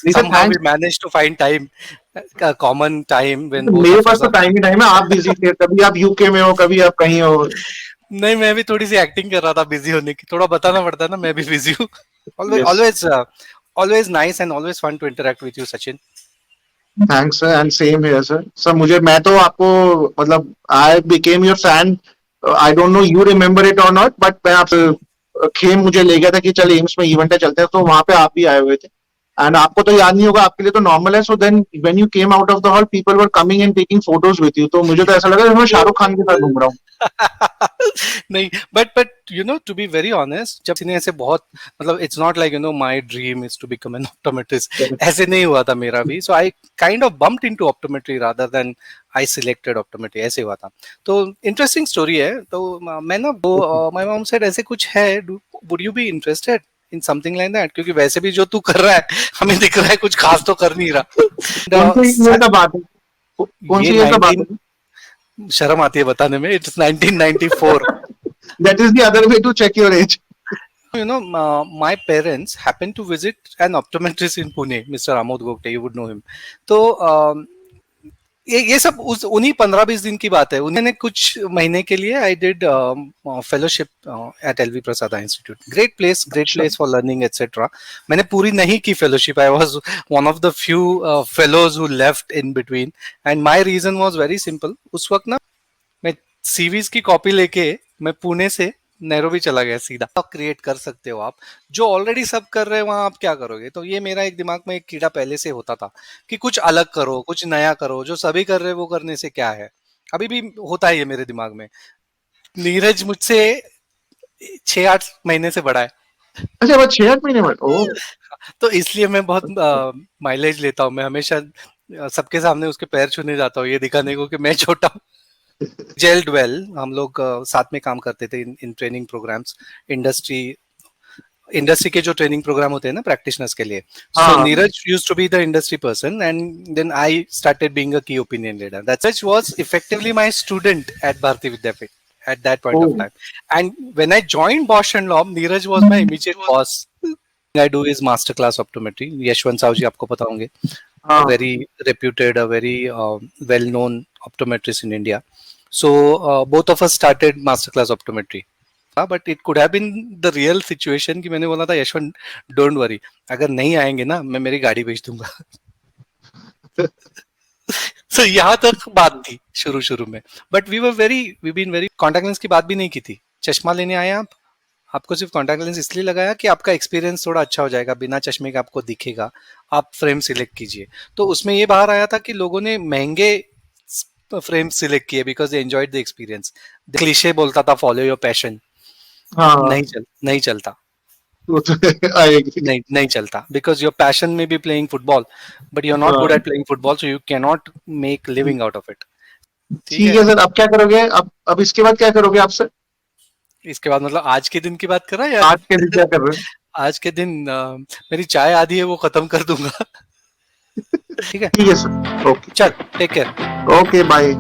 somehow we managed to find time, a common time when both मेरे of pass us तो are. Time he time है, आप busy थे, कभी आप यूके में हो, कभी आप कहीं हो। नहीं, मैं भी थोड़ी सी एक्टिंग कर रहा था बिजी होने की, थोड़ा बताना पड़ता है ना, मैं भी बिजी हूँ। Always yes, always always nice and always fun to interact with you Sachin. Thanks sir and same here sir. Sir मुझे, मैं तो आपको मतलब I became your fan, I don't know you remember it और नॉट, बट मैं आप खेम मुझे ले गया था कि चल एम्स में इवेंट है चलते हैं, तो वहां पे आप भी आए हुए थे। एंड आपको तो याद नहीं होगा, आपके लिए तो नॉर्मल है। So then when you came out of the hall people were coming and taking photos with you, तो मुझे तो ऐसा लगा जैसे मैं शाहरुख खान के साथ घूम रहा हूँ। नहीं, but you know, to be very honest, जब सीने ऐसे बहुत, मतलब it's not like, you know, my dream is to become an optometrist, ऐसे नहीं हुआ था मेरा भी। So I kind of bumped into optometry rather than I selected optometry, ऐसे हुआ था। तो इंटरेस्टिंग स्टोरी है। तो मैं ना, वो माय मॉम सेड ऐसे कुछ है, would you be interested in something like that, क्योंकि वैसे भी जो तू कर रहा है हमें दिख रहा है कुछ खास तो कर नहीं कौन रहा। सी ईयर का बात है, कौन ये सी ईयर का बात 19, है? शर्म आती है बताने में, it's 1994। That is the other way to check your age. You know, my parents happened to visit an optometrist in Pune, Mr. Amod Gogte, you would know him. तो ये सब उस उन्हीं 15-20 दिन की बात है। उन्होंने कुछ महीने के लिए I did fellowship at LV Prasad institute, great place for learning etcetera. मैंने पूरी नहीं की fellowship, I was one of the few fellows who left in between, and my reason was very simple. उस वक्त ना मैं सीवीज की कॉपी लेके मैं पुणे से नैरोबी चला गया सीधा। क्रिएट कर सकते हो आप, जो ऑलरेडी सब कर रहे हैं वहां आप क्या करोगे। तो ये मेरा एक दिमाग में एक कीड़ा पहले से होता था कि कुछ अलग करो, कुछ नया करो, जो सभी कर रहे हैं वो करने से क्या है। अभी भी होता है ये मेरे दिमाग में। नीरज मुझसे 6-8 महीने से बड़ा है। अच्छा, बस 6-8 महीने बाद, ओ। तो इसलिए मैं बहुत माइलेज लेता हूँ। मैं हमेशा सबके सामने उसके पैर छूने जाता हूँ, ये दिखाने को कि मैं छोटा हूँ। जेल्ड वेल, हम लोग साथ में काम करते थे in training programs, industry industry के जो ट्रेनिंग प्रोग्राम होते हैं ना प्रैक्टिशनर्स के लिए। सो हाँ, Neeraj used to be the industry person and then I started being a key opinion leader. That such was effectively my student at Bharati Vidyapeeth at that point ओ। of time. And when I joined Bosch and Lomb, Neeraj was my immediate boss. I do is master class optometry. Yashwant Sahu ji आपको पता होंगे, a हाँ, very reputed, a very well-known optometrist in India. So both of us started masterclass optometry. But it could have been the real situation कि मैंने बोला था Yashwant don't worry, अगर नहीं आएंगे ना मैं मेरी गाड़ी बेच दूंगा। तो यहाँ तक बात थी शुरू शुरू में। But we been very, contact lens की बात भी नहीं की थी। चश्मा लेने आए आप, आपको सिर्फ कॉन्टैक्ट लेंस इसलिए लगाया कि आपका एक्सपीरियंस थोड़ा अच्छा हो जाएगा, बिना चश्मे का आपको दिखेगा, आप फ्रेम सिलेक्ट कीजिए। तो उसमें ये बाहर आया था कि लोगों ने महंगे फ्रेम सिलेक्ट किए because they enjoyed the experience. Cliché बोलता था फॉलो योर पैशन, हाँ, नहीं चलता। वो तो आई एग्री। नहीं चलता बिकॉज योर पैशन में be playing football, but you are not good हाँ, at playing football, so you can not make living out of it. ठीक ठीक है। है सर, अब क्या करोगे? अब इसके बाद क्या करोगे आप सर? इसके बाद मतलब आज के दिन की बात कर रहा है या आज के दिन क्या कर रहे हो? आज के दिन मेरी चाय आधी है वो खत्म कर दूंगा। ठीक है, ठीक है सर, ओके। चल टेक केयर। Okay, bye.